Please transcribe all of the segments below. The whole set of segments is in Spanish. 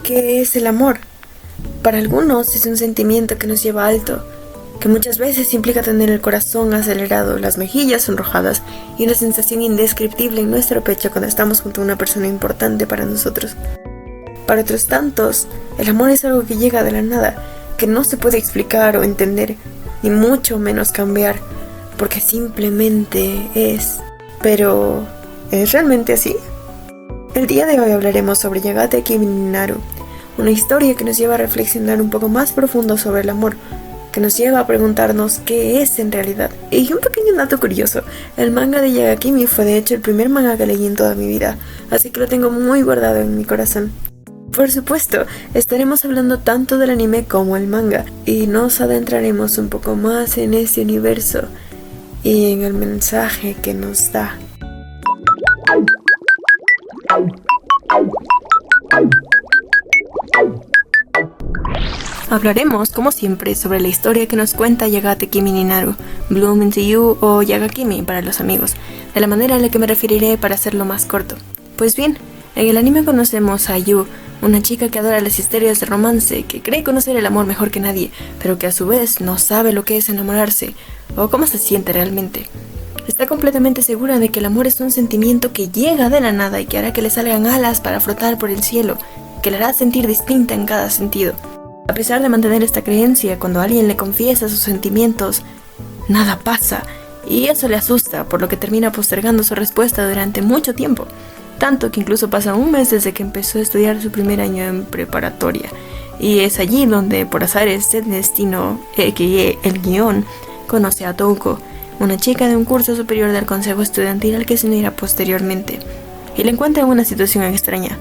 ¿Qué es el amor? Para algunos es un sentimiento que nos lleva alto, que muchas veces implica tener el corazón acelerado, las mejillas sonrojadas y una sensación indescriptible en nuestro pecho cuando estamos junto a una persona importante para nosotros. Para otros tantos, el amor es algo que llega de la nada, que no se puede explicar o entender, ni mucho menos cambiar, porque simplemente es. Pero, ¿es realmente así? El día de hoy hablaremos sobre Yagate Kimi ni Naru, una historia que nos lleva a reflexionar un poco más profundo sobre el amor, que nos lleva a preguntarnos qué es en realidad. Y un pequeño dato curioso, el manga de Yagakimi fue de hecho el primer manga que leí en toda mi vida, así que lo tengo muy guardado en mi corazón. Por supuesto, estaremos hablando tanto del anime como el manga, y nos adentraremos un poco más en ese universo y en el mensaje que nos da. Hablaremos, como siempre, sobre la historia que nos cuenta Yagate Kimi ni Naru, Bloom into You o Yagakimi para los amigos, de la manera en la que me referiré para hacerlo más corto. Pues bien, en el anime conocemos a Yu, una chica que adora las historias de romance, que cree conocer el amor mejor que nadie, pero que a su vez no sabe lo que es enamorarse, o cómo se siente realmente. Está completamente segura de que el amor es un sentimiento que llega de la nada y que hará que le salgan alas para flotar por el cielo, que le hará sentir distinta en cada sentido. A pesar de mantener esta creencia, cuando alguien le confiesa sus sentimientos, nada pasa, y eso le asusta, por lo que termina postergando su respuesta durante mucho tiempo, tanto que incluso pasa un mes desde que empezó a estudiar su primer año en preparatoria, y es allí donde, por azares del destino, el guión, conoce a Touko, una chica de un curso superior del consejo estudiantil al que se unirá posteriormente, y la encuentra en una situación extraña.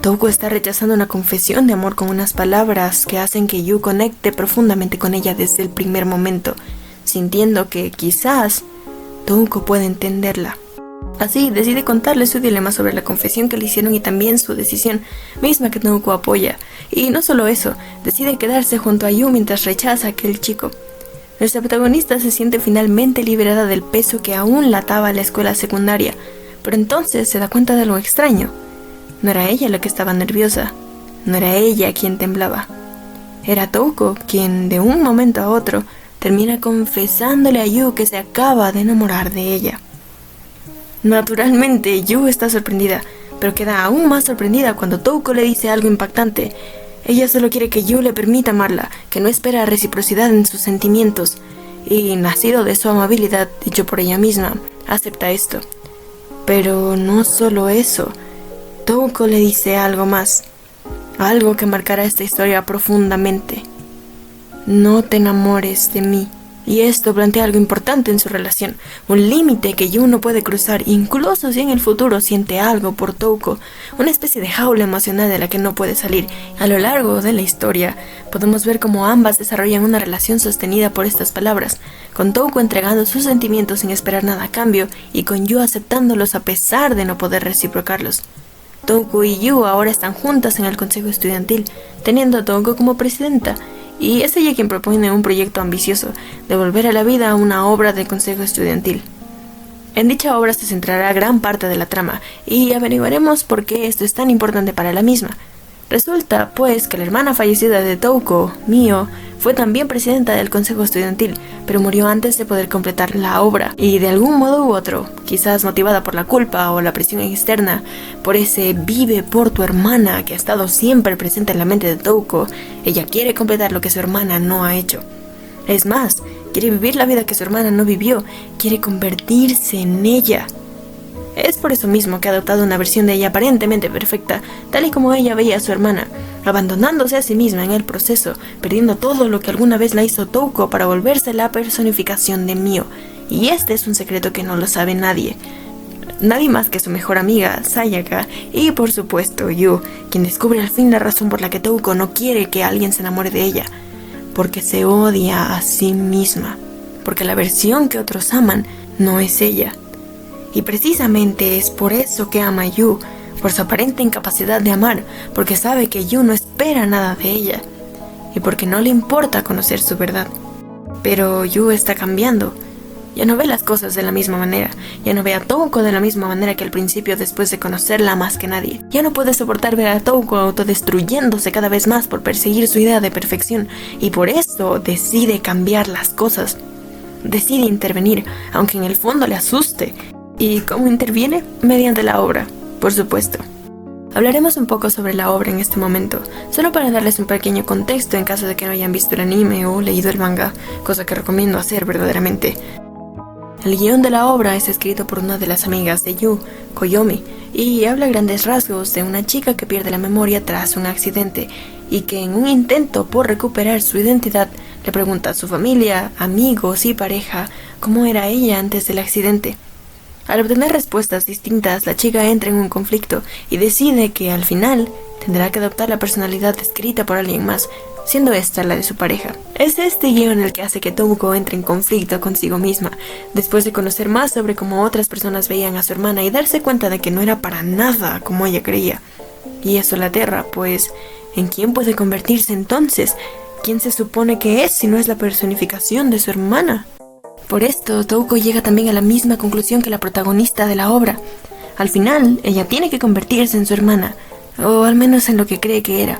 Touko está rechazando una confesión de amor con unas palabras que hacen que Yu conecte profundamente con ella desde el primer momento, sintiendo que quizás Touko puede entenderla. Así decide contarle su dilema sobre la confesión que le hicieron y también su decisión, misma que Touko apoya. Y no solo eso, decide quedarse junto a Yu mientras rechaza a aquel chico. Nuestra protagonista se siente finalmente liberada del peso que aún la ataba a la escuela secundaria, pero entonces se da cuenta de algo extraño. No era ella la que estaba nerviosa, no era ella quien temblaba. Era Touko quien, de un momento a otro, termina confesándole a Yu que se acaba de enamorar de ella. Naturalmente, Yu está sorprendida, pero queda aún más sorprendida cuando Touko le dice algo impactante. Ella solo quiere que Yu le permita amarla, que no espera reciprocidad en sus sentimientos, y nacido de su amabilidad, dicho por ella misma, acepta esto. Pero no solo eso, Touko le dice algo más, algo que marcará esta historia profundamente. No te enamores de mí. Y esto plantea algo importante en su relación, un límite que Yu no puede cruzar, incluso si en el futuro siente algo por Touko, una especie de jaula emocional de la que no puede salir. A lo largo de la historia, podemos ver cómo ambas desarrollan una relación sostenida por estas palabras, con Touko entregando sus sentimientos sin esperar nada a cambio, y con Yu aceptándolos a pesar de no poder reciprocarlos. Touko y Yu ahora están juntas en el consejo estudiantil, teniendo a Touko como presidenta, y es ella quien propone un proyecto ambicioso, devolver a la vida una obra del consejo estudiantil. En dicha obra se centrará gran parte de la trama, y averiguaremos por qué esto es tan importante para la misma. Resulta, pues, que la hermana fallecida de Touko, Mio, fue también presidenta del consejo estudiantil, pero murió antes de poder completar la obra, y de algún modo u otro, quizás motivada por la culpa o la presión externa, por ese vive por tu hermana que ha estado siempre presente en la mente de Touko, ella quiere completar lo que su hermana no ha hecho. Es más, quiere vivir la vida que su hermana no vivió, quiere convertirse en ella. Es por eso mismo que ha adoptado una versión de ella aparentemente perfecta, tal y como ella veía a su hermana, abandonándose a sí misma en el proceso, perdiendo todo lo que alguna vez la hizo Touko para volverse la personificación de Mio. Y este es un secreto que no lo sabe nadie. Nadie más que su mejor amiga, Sayaka, y por supuesto Yu, quien descubre al fin la razón por la que Touko no quiere que alguien se enamore de ella. Porque se odia a sí misma. Porque la versión que otros aman no es ella. Y precisamente es por eso que ama a Yu, por su aparente incapacidad de amar, porque sabe que Yu no espera nada de ella, y porque no le importa conocer su verdad. Pero Yu está cambiando, Ya no ve las cosas de la misma manera, ya no ve a Touko de la misma manera que al principio después de conocerla más que nadie. Ya no puede soportar ver a Touko autodestruyéndose cada vez más por perseguir su idea de perfección y por eso decide cambiar las cosas. Decide intervenir, aunque en el fondo le asuste. ¿Y cómo interviene? Mediante la obra, por supuesto. Hablaremos un poco sobre la obra en este momento, solo para darles un pequeño contexto en caso de que no hayan visto el anime o leído el manga, cosa que recomiendo hacer verdaderamente. El guión de la obra es escrito por una de las amigas de Yu, Koyomi, y habla a grandes rasgos de una chica que pierde la memoria tras un accidente y que en un intento por recuperar su identidad le pregunta a su familia, amigos y pareja cómo era ella antes del accidente. Al obtener respuestas distintas, la chica entra en un conflicto y decide que al final tendrá que adoptar la personalidad descrita por alguien más, siendo esta la de su pareja. Es este guión el que hace que Touko entre en conflicto consigo misma, después de conocer más sobre cómo otras personas veían a su hermana y darse cuenta de que no era para nada como ella creía. Y eso la aterra, pues, ¿en quién puede convertirse entonces? ¿Quién se supone que es si no es la personificación de su hermana? Por esto, Touko llega también a la misma conclusión que la protagonista de la obra. Al final, ella tiene que convertirse en su hermana, o al menos en lo que cree que era.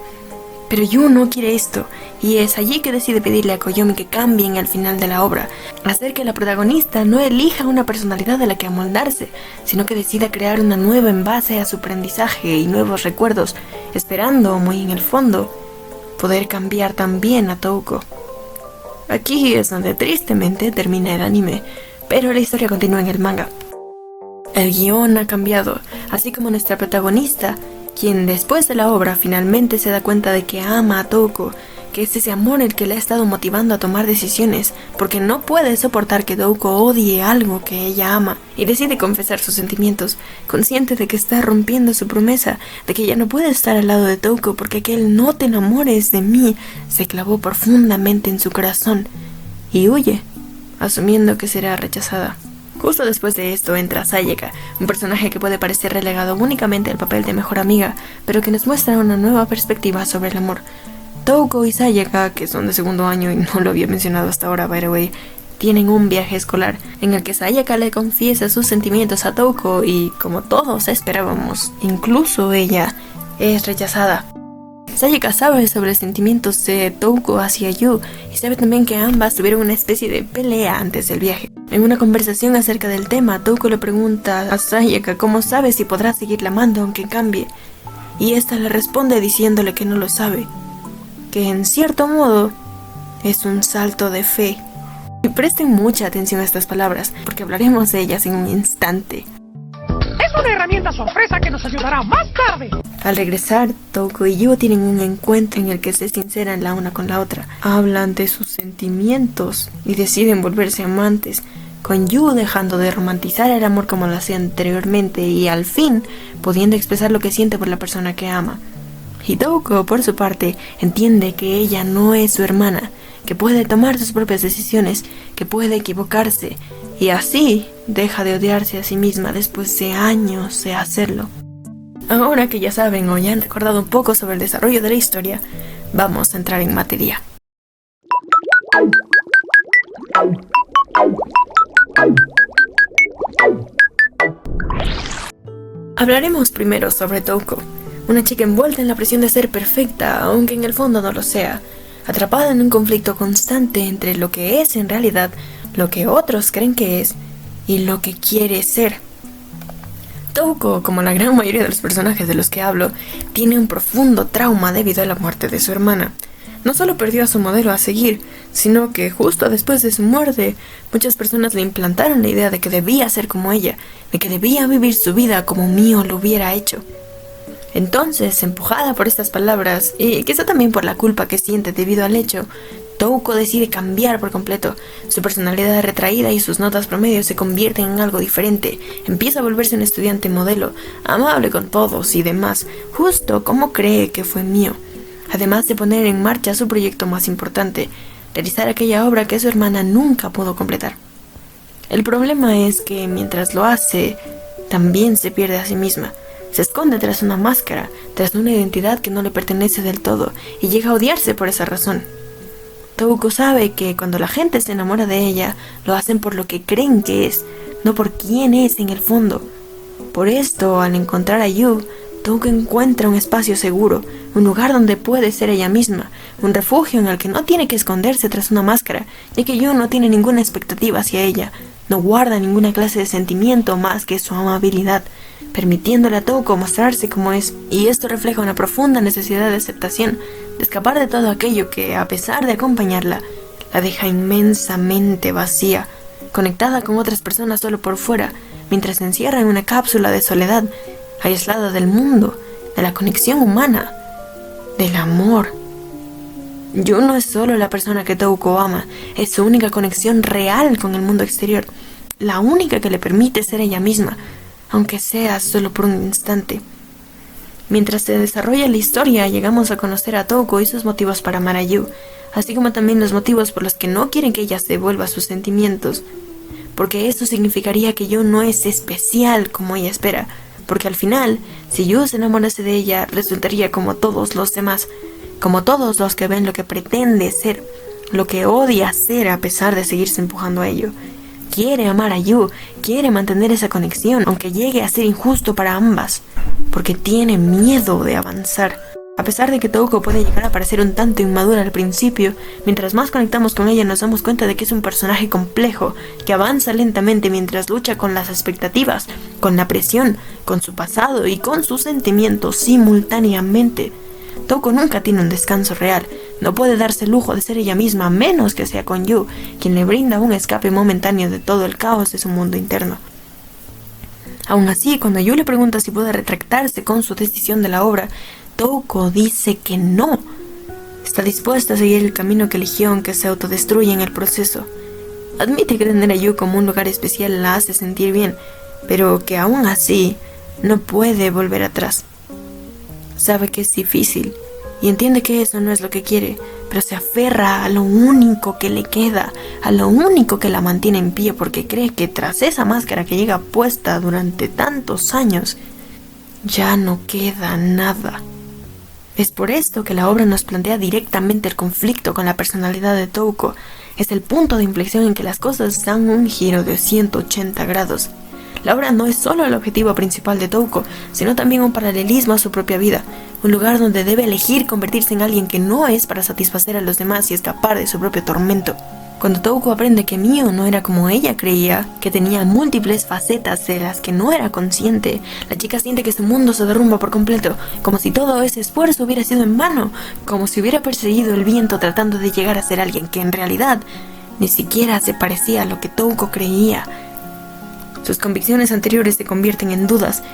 Pero Yu no quiere esto, y es allí que decide pedirle a Koyomi que cambien al final de la obra, hacer que la protagonista no elija una personalidad de la que amoldarse, sino que decida crear una nueva en base a su aprendizaje y nuevos recuerdos, esperando, muy en el fondo, poder cambiar también a Touko. Aquí es donde tristemente termina el anime, pero la historia continúa en el manga. El guión ha cambiado, así como nuestra protagonista, quien después de la obra finalmente se da cuenta de que ama a Touko, que es ese amor el que le ha estado motivando a tomar decisiones, porque no puede soportar que Touko odie algo que ella ama, y decide confesar sus sentimientos, consciente de que está rompiendo su promesa, de que ya no puede estar al lado de Touko porque aquel "no te enamores de mí" se clavó profundamente en su corazón, y huye, asumiendo que será rechazada. Justo después de esto entra Sayaka, un personaje que puede parecer relegado únicamente al papel de mejor amiga, pero que nos muestra una nueva perspectiva sobre el amor. Touko y Sayaka, que son de segundo año y no lo había mencionado hasta ahora, by the way, tienen un viaje escolar en el que Sayaka le confiesa sus sentimientos a Touko y, como todos esperábamos, incluso ella, es rechazada. Sayaka sabe sobre sentimientos de Touko hacia Yu y sabe también que ambas tuvieron una especie de pelea antes del viaje. En una conversación acerca del tema, Touko le pregunta a Sayaka cómo sabe si podrá seguirla amando aunque cambie, y esta le responde diciéndole que no lo sabe, que en cierto modo es un salto de fe. Y presten mucha atención a estas palabras, porque hablaremos de ellas en un instante. Es una herramienta sorpresa que nos ayudará más tarde. Al regresar, Touko y Yu tienen un encuentro en el que se sinceran la una con la otra. Hablan de sus sentimientos y deciden volverse amantes, con Yu dejando de romantizar el amor como lo hacía anteriormente y al fin pudiendo expresar lo que siente por la persona que ama. Y Touko, por su parte, entiende que ella no es su hermana, que puede tomar sus propias decisiones, que puede equivocarse, y así deja de odiarse a sí misma después de años de hacerlo. Ahora que ya saben o ya han recordado un poco sobre el desarrollo de la historia, vamos a entrar en materia. Hablaremos primero sobre Touko, una chica envuelta en la presión de ser perfecta, aunque en el fondo no lo sea, atrapada en un conflicto constante entre lo que es en realidad, lo que otros creen que es, y lo que quiere ser. Touko, como la gran mayoría de los personajes de los que hablo, tiene un profundo trauma debido a la muerte de su hermana. No solo perdió a su modelo a seguir, sino que justo después de su muerte, muchas personas le implantaron la idea de que debía ser como ella, de que debía vivir su vida como Mio lo hubiera hecho. Entonces, empujada por estas palabras, y quizá también por la culpa que siente debido al hecho, Touko decide cambiar por completo. Su personalidad retraída y sus notas promedio se convierten en algo diferente. Empieza a volverse un estudiante modelo, amable con todos y demás, justo como cree que fue Mio. Además de poner en marcha su proyecto más importante, realizar aquella obra que su hermana nunca pudo completar. El problema es que mientras lo hace, también se pierde a sí misma. Se esconde tras una máscara, tras una identidad que no le pertenece del todo, y llega a odiarse por esa razón. Touko sabe que cuando la gente se enamora de ella, lo hacen por lo que creen que es, no por quién es en el fondo. Por esto, al encontrar a Yu, Touko encuentra un espacio seguro, un lugar donde puede ser ella misma, un refugio en el que no tiene que esconderse tras una máscara, ya que Yu no tiene ninguna expectativa hacia ella, no guarda ninguna clase de sentimiento más que su amabilidad, permitiéndole a Touko mostrarse como es, y esto refleja una profunda necesidad de aceptación, de escapar de todo aquello que, a pesar de acompañarla, la deja inmensamente vacía, conectada con otras personas solo por fuera, mientras se encierra en una cápsula de soledad, aislada del mundo, de la conexión humana, del amor. Yu no es solo la persona que Touko ama, es su única conexión real con el mundo exterior, la única que le permite ser ella misma, aunque sea solo por un instante. Mientras se desarrolla la historia, llegamos a conocer a Touko y sus motivos para amar a Yu, así como también los motivos por los que no quieren que ella se devuelva sus sentimientos, porque eso significaría que Yu no es especial como ella espera, porque al final, si Yu se enamorase de ella, resultaría como todos los demás, como todos los que ven lo que pretende ser, lo que odia ser a pesar de seguirse empujando a ello. Quiere amar a Yu, quiere mantener esa conexión, aunque llegue a ser injusto para ambas, porque tiene miedo de avanzar. A pesar de que Touko puede llegar a parecer un tanto inmadura al principio, mientras más conectamos con ella nos damos cuenta de que es un personaje complejo, que avanza lentamente mientras lucha con las expectativas, con la presión, con su pasado y con sus sentimientos simultáneamente. Touko nunca tiene un descanso real, no puede darse el lujo de ser ella misma a menos que sea con Yu, quien le brinda un escape momentáneo de todo el caos de su mundo interno. Aún así, cuando Yu le pregunta si puede retractarse con su decisión de la obra, Touko dice que no. Está dispuesta a seguir el camino que eligió aunque se autodestruya en el proceso. Admite que tener a Yu como un lugar especial la hace sentir bien, pero que aún así no puede volver atrás. Sabe que es difícil y entiende que eso no es lo que quiere, pero se aferra a lo único que le queda, a lo único que la mantiene en pie, porque cree que tras esa máscara que llega puesta durante tantos años, ya no queda nada. Es por esto que la obra nos plantea directamente el conflicto con la personalidad de Touko. Es el punto de inflexión en que las cosas dan un giro de 180 grados. La obra no es solo el objetivo principal de Touko, sino también un paralelismo a su propia vida, un lugar donde debe elegir convertirse en alguien que no es para satisfacer a los demás y escapar de su propio tormento. Cuando Touko aprende que Mio no era como ella creía, que tenía múltiples facetas de las que no era consciente, la chica siente que su mundo se derrumba por completo, como si todo ese esfuerzo hubiera sido en vano, como si hubiera perseguido el viento tratando de llegar a ser alguien que en realidad ni siquiera se parecía a lo que Touko creía. Sus convicciones anteriores se convierten en dudas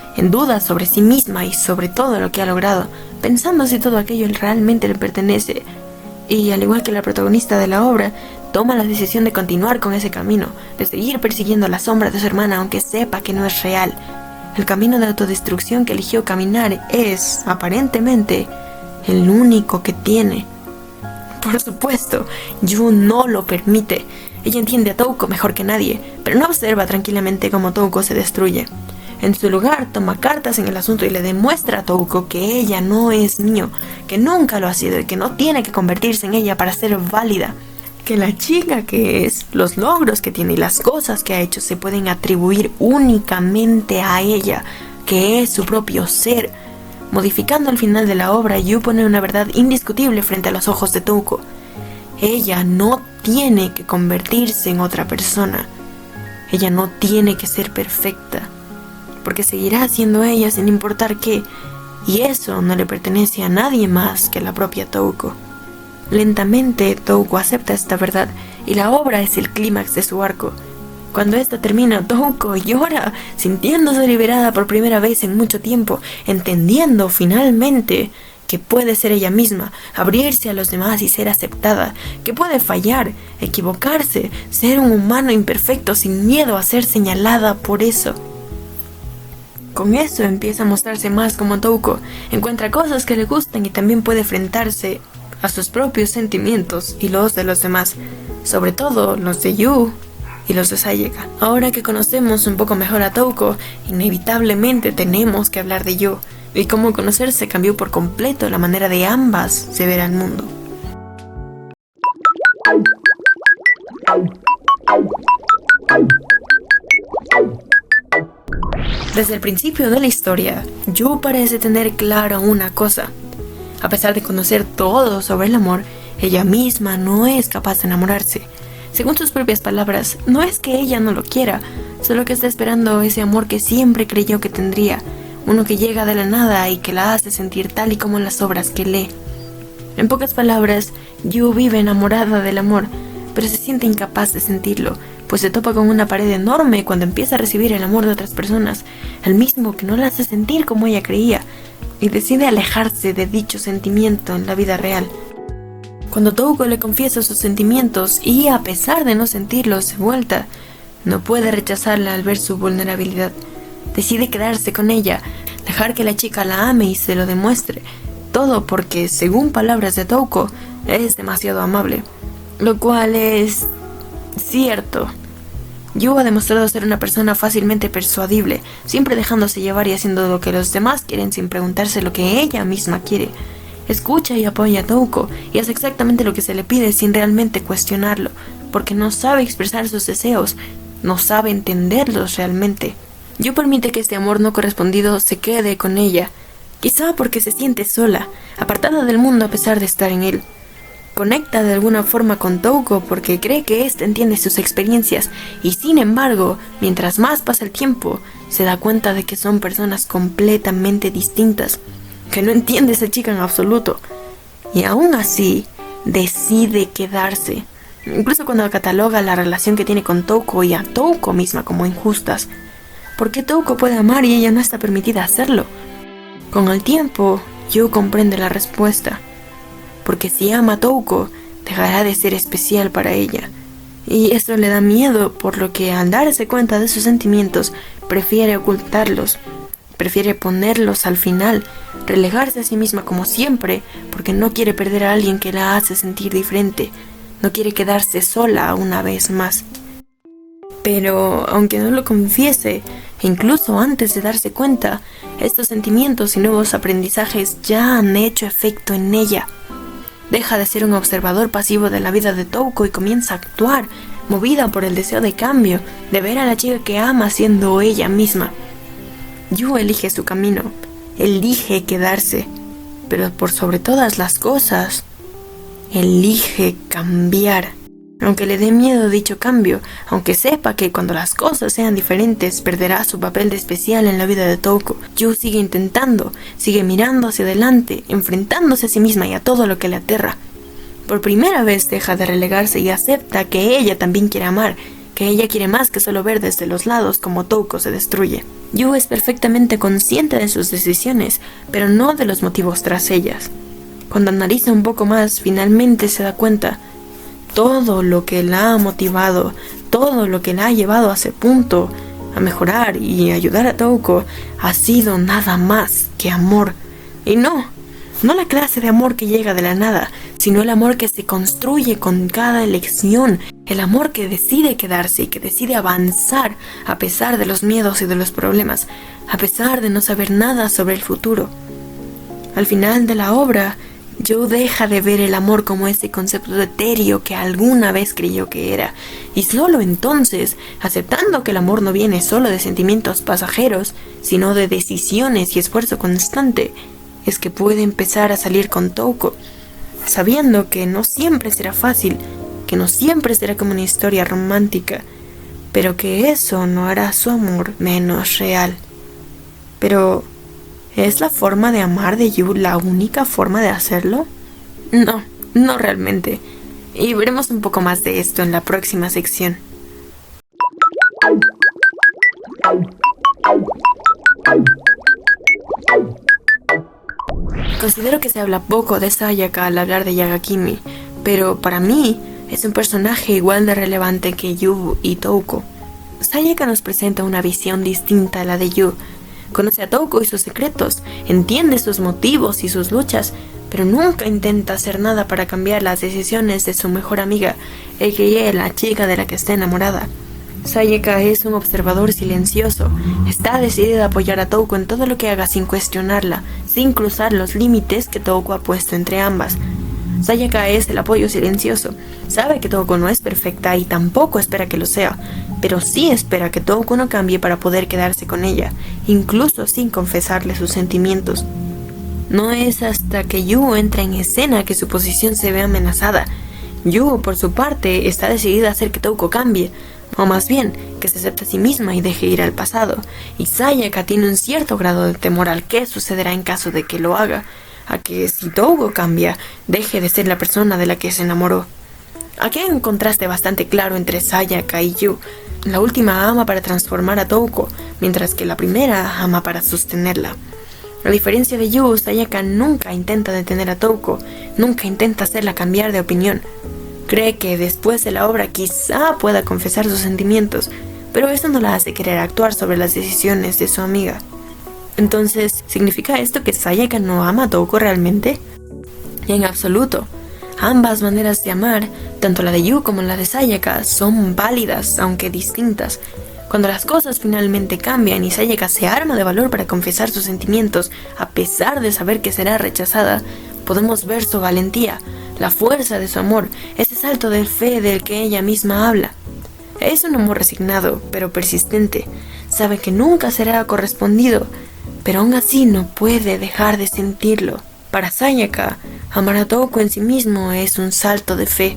sobre sí misma y sobre todo lo que ha logrado, pensando si todo aquello realmente le pertenece. Y al igual que la protagonista de la obra, toma la decisión de continuar con ese camino, de seguir persiguiendo la sombra de su hermana aunque sepa que no es real. El camino de autodestrucción que eligió caminar es, aparentemente, el único que tiene. Por supuesto, Yu no lo permite. Ella entiende a Touko mejor que nadie, pero no observa tranquilamente cómo Touko se destruye. En su lugar, toma cartas en el asunto y le demuestra a Touko que ella no es Mio, que nunca lo ha sido y que no tiene que convertirse en ella para ser válida. Que la chica que es, los logros que tiene y las cosas que ha hecho se pueden atribuir únicamente a ella, que es su propio ser. Modificando el final de la obra, Yu pone una verdad indiscutible frente a los ojos de Touko. Ella no tiene que convertirse en otra persona. Ella no tiene que ser perfecta, porque seguirá siendo ella sin importar qué, y eso no le pertenece a nadie más que a la propia Touko. Lentamente, Touko acepta esta verdad, y la obra es el clímax de su arco. Cuando esta termina, Touko llora, sintiéndose liberada por primera vez en mucho tiempo, entendiendo finalmente que puede ser ella misma, abrirse a los demás y ser aceptada, que puede fallar, equivocarse, ser un humano imperfecto sin miedo a ser señalada por eso. Con eso empieza a mostrarse más como Touko, encuentra cosas que le gustan y también puede enfrentarse a sus propios sentimientos y los de los demás, sobre todo los de Yu y los de Sayaka. Ahora que conocemos un poco mejor a Touko, inevitablemente tenemos que hablar de Yu, y cómo conocerse cambió por completo la manera de ambas se ver al mundo. Desde el principio de la historia, Yu parece tener claro una cosa. A pesar de conocer todo sobre el amor, ella misma no es capaz de enamorarse. Según sus propias palabras, no es que ella no lo quiera, solo que está esperando ese amor que siempre creyó que tendría, uno que llega de la nada y que la hace sentir tal y como en las obras que lee. En pocas palabras, Yu vive enamorada del amor, pero se siente incapaz de sentirlo, pues se topa con una pared enorme cuando empieza a recibir el amor de otras personas, el mismo que no la hace sentir como ella creía, y decide alejarse de dicho sentimiento en la vida real. Cuando Touko le confiesa sus sentimientos y, a pesar de no sentirlos, se vuelta, no puede rechazarla al ver su vulnerabilidad. Decide quedarse con ella, dejar que la chica la ame y se lo demuestre, todo porque, según palabras de Touko, es demasiado amable, lo cual es cierto. Yu ha demostrado ser una persona fácilmente persuadible, siempre dejándose llevar y haciendo lo que los demás quieren sin preguntarse lo que ella misma quiere. Escucha y apoya a Touko y hace exactamente lo que se le pide sin realmente cuestionarlo, porque no sabe expresar sus deseos, no sabe entenderlos realmente. Yu permite que este amor no correspondido se quede con ella, quizá porque se siente sola, apartada del mundo a pesar de estar en él. Conecta de alguna forma con Touko porque cree que éste entiende sus experiencias y, sin embargo, mientras más pasa el tiempo, se da cuenta de que son personas completamente distintas, que no entiende a esa chica en absoluto, y aún así decide quedarse, incluso cuando cataloga la relación que tiene con Touko y a Touko misma como injustas. ¿Por qué Touko puede amar y ella no está permitida hacerlo? Con el tiempo, Yu comprende la respuesta. Porque si ama a Touko, dejará de ser especial para ella. Y eso le da miedo, por lo que al darse cuenta de sus sentimientos, prefiere ocultarlos. Prefiere ponerlos al final, relegarse a sí misma como siempre, porque no quiere perder a alguien que la hace sentir diferente. No quiere quedarse sola una vez más. Pero, aunque no lo confiese, incluso antes de darse cuenta, estos sentimientos y nuevos aprendizajes ya han hecho efecto en ella. Deja de ser un observador pasivo de la vida de Touko y comienza a actuar, movida por el deseo de cambio, de ver a la chica que ama siendo ella misma. Yu elige su camino, elige quedarse, pero por sobre todas las cosas, elige cambiar. Aunque le dé miedo dicho cambio, aunque sepa que cuando las cosas sean diferentes perderá su papel de especial en la vida de Touko, Yu sigue intentando, sigue mirando hacia adelante, enfrentándose a sí misma y a todo lo que le aterra. Por primera vez deja de relegarse y acepta que ella también quiere amar, que ella quiere más que solo ver desde los lados como Touko se destruye. Yu es perfectamente consciente de sus decisiones, pero no de los motivos tras ellas. Cuando analiza un poco más, finalmente se da cuenta. Todo lo que la ha motivado, todo lo que la ha llevado a ese punto, a mejorar y ayudar a Touko, ha sido nada más que amor. Y no la clase de amor que llega de la nada, sino el amor que se construye con cada elección, el amor que decide quedarse y que decide avanzar a pesar de los miedos y de los problemas, a pesar de no saber nada sobre el futuro. Al final de la obra, Yu deja de ver el amor como ese concepto etéreo que alguna vez creyó que era, y solo entonces, aceptando que el amor no viene solo de sentimientos pasajeros, sino de decisiones y esfuerzo constante, es que puede empezar a salir con Touko, sabiendo que no siempre será fácil, que no siempre será como una historia romántica, pero que eso no hará su amor menos real. Pero ¿es la forma de amar de Yu la única forma de hacerlo? No realmente. Y veremos un poco más de esto en la próxima sección. Considero que se habla poco de Sayaka al hablar de Yagakimi, pero para mí es un personaje igual de relevante que Yu y Touko. Sayaka nos presenta una visión distinta a la de Yu. Conoce a Touko y sus secretos, entiende sus motivos y sus luchas, pero nunca intenta hacer nada para cambiar las decisiones de su mejor amiga, a.k.a. la chica de la que está enamorada. Sayaka es un observador silencioso, está decidida a apoyar a Touko en todo lo que haga sin cuestionarla, sin cruzar los límites que Touko ha puesto entre ambas. Sayaka es el apoyo silencioso. Sabe que Touko no es perfecta y tampoco espera que lo sea, pero sí espera que Touko no cambie para poder quedarse con ella, incluso sin confesarle sus sentimientos. No es hasta que Yu entra en escena que su posición se ve amenazada. Yu, por su parte, está decidida a hacer que Touko cambie, o más bien, que se acepte a sí misma y deje ir al pasado, y Sayaka tiene un cierto grado de temor al que sucederá en caso de que lo haga, a que si Touko cambia, deje de ser la persona de la que se enamoró. Aquí hay un contraste bastante claro entre Sayaka y Yu. La última ama para transformar a Touko, mientras que la primera ama para sostenerla. A diferencia de Yu, Sayaka nunca intenta detener a Touko, nunca intenta hacerla cambiar de opinión. Cree que después de la obra quizá pueda confesar sus sentimientos, pero eso no la hace querer actuar sobre las decisiones de su amiga. Entonces, ¿significa esto que Sayaka no ama a Touko realmente? En absoluto. Ambas maneras de amar, tanto la de Yu como la de Sayaka, son válidas, aunque distintas. Cuando las cosas finalmente cambian y Sayaka se arma de valor para confesar sus sentimientos, a pesar de saber que será rechazada, podemos ver su valentía, la fuerza de su amor, ese salto de fe del que ella misma habla. Es un amor resignado, pero persistente. Sabe que nunca será correspondido, pero aún así no puede dejar de sentirlo. Para Sayaka, amar a Touko en sí mismo es un salto de fe.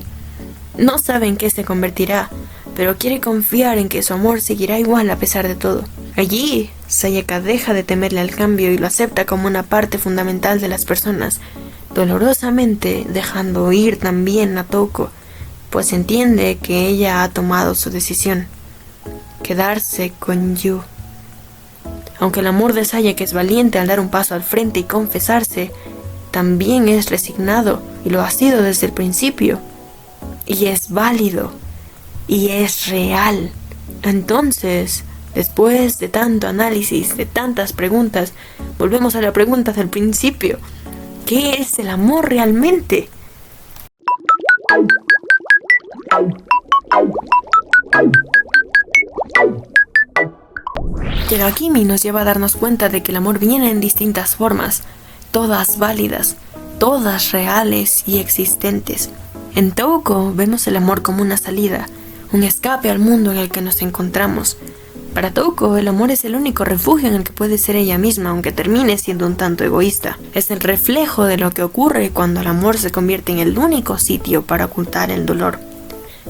No sabe en qué se convertirá, pero quiere confiar en que su amor seguirá igual a pesar de todo. Allí, Sayaka deja de temerle al cambio y lo acepta como una parte fundamental de las personas, dolorosamente dejando ir también a Touko, pues entiende que ella ha tomado su decisión: quedarse con Yu. Aunque el amor de Sayaka es valiente al dar un paso al frente y confesarse, también es resignado, y lo ha sido desde el principio, y es válido, y es real. Entonces, después de tanto análisis, de tantas preguntas, volvemos a la pregunta del principio: ¿qué es el amor realmente? Yagakimi nos lleva a darnos cuenta de que el amor viene en distintas formas, todas válidas, todas reales y existentes. En Touko vemos el amor como una salida, un escape al mundo en el que nos encontramos. Para Touko, el amor es el único refugio en el que puede ser ella misma, aunque termine siendo un tanto egoísta. Es el reflejo de lo que ocurre cuando el amor se convierte en el único sitio para ocultar el dolor.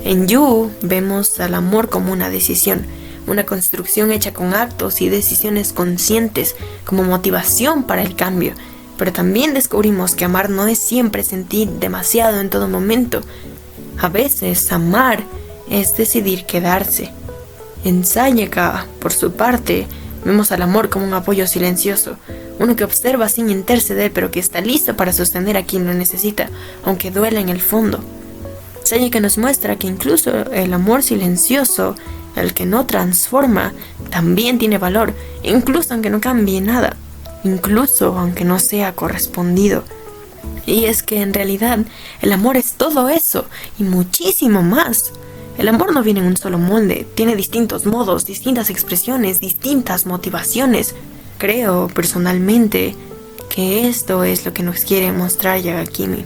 En Yu vemos al amor como una decisión, una construcción hecha con actos y decisiones conscientes como motivación para el cambio. Pero también descubrimos que amar no es siempre sentir demasiado en todo momento. A veces amar es decidir quedarse. En Sayaka, por su parte, vemos al amor como un apoyo silencioso, uno que observa sin interceder pero que está listo para sostener a quien lo necesita, aunque duela en el fondo. Sayaka nos muestra que incluso el amor silencioso, el que no transforma, también tiene valor, incluso aunque no cambie nada, incluso aunque no sea correspondido. Y es que en realidad el amor es todo eso y muchísimo más. El amor no viene en un solo molde, tiene distintos modos, distintas expresiones, distintas motivaciones. Creo personalmente que esto es lo que nos quiere mostrar Yagakimi.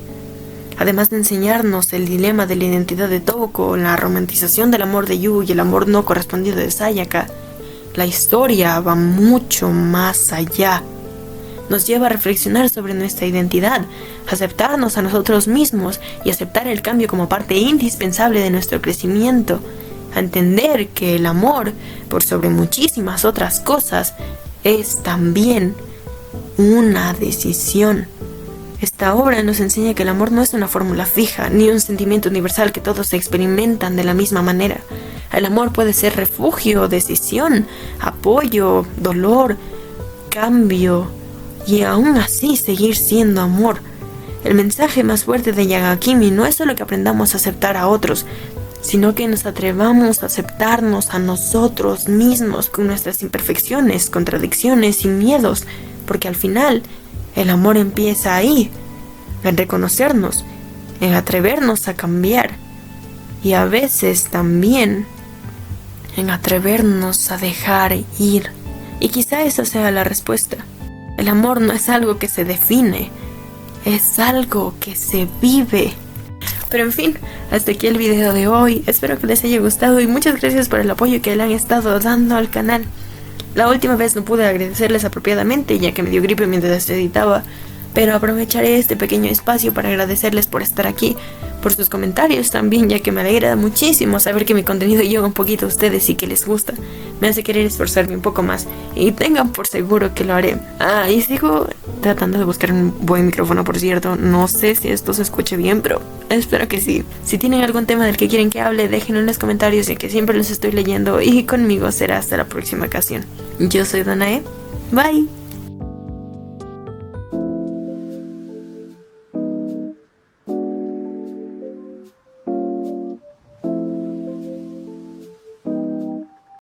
Además de enseñarnos el dilema de la identidad de Touko, la romantización del amor de Yu y el amor no correspondido de Sayaka, la historia va mucho más allá. Nos lleva a reflexionar sobre nuestra identidad, aceptarnos a nosotros mismos y aceptar el cambio como parte indispensable de nuestro crecimiento, a entender que el amor, por sobre muchísimas otras cosas, es también una decisión. Esta obra nos enseña que el amor no es una fórmula fija, ni un sentimiento universal que todos se experimentan de la misma manera. El amor puede ser refugio, decisión, apoyo, dolor, cambio, y aún así seguir siendo amor. El mensaje más fuerte de Yagakimi no es solo que aprendamos a aceptar a otros, sino que nos atrevamos a aceptarnos a nosotros mismos con nuestras imperfecciones, contradicciones y miedos, porque al final el amor empieza ahí, en reconocernos, en atrevernos a cambiar y a veces también en atrevernos a dejar ir. Y quizá esa sea la respuesta. El amor no es algo que se define, es algo que se vive. Pero en fin, hasta aquí el video de hoy. Espero que les haya gustado y muchas gracias por el apoyo que le han estado dando al canal. La última vez no pude agradecerles apropiadamente ya que me dio gripe mientras editaba, pero aprovecharé este pequeño espacio para agradecerles por estar aquí, por sus comentarios también, ya que me alegra muchísimo saber que mi contenido llega un poquito a ustedes y que les gusta. Me hace querer esforzarme un poco más y tengan por seguro que lo haré. Y sigo tratando de buscar un buen micrófono, por cierto. No sé si esto se escuche bien, pero espero que sí. Si tienen algún tema del que quieren que hable, déjenlo en los comentarios, ya que siempre los estoy leyendo y conmigo será hasta la próxima ocasión. Yo soy Danae. Bye.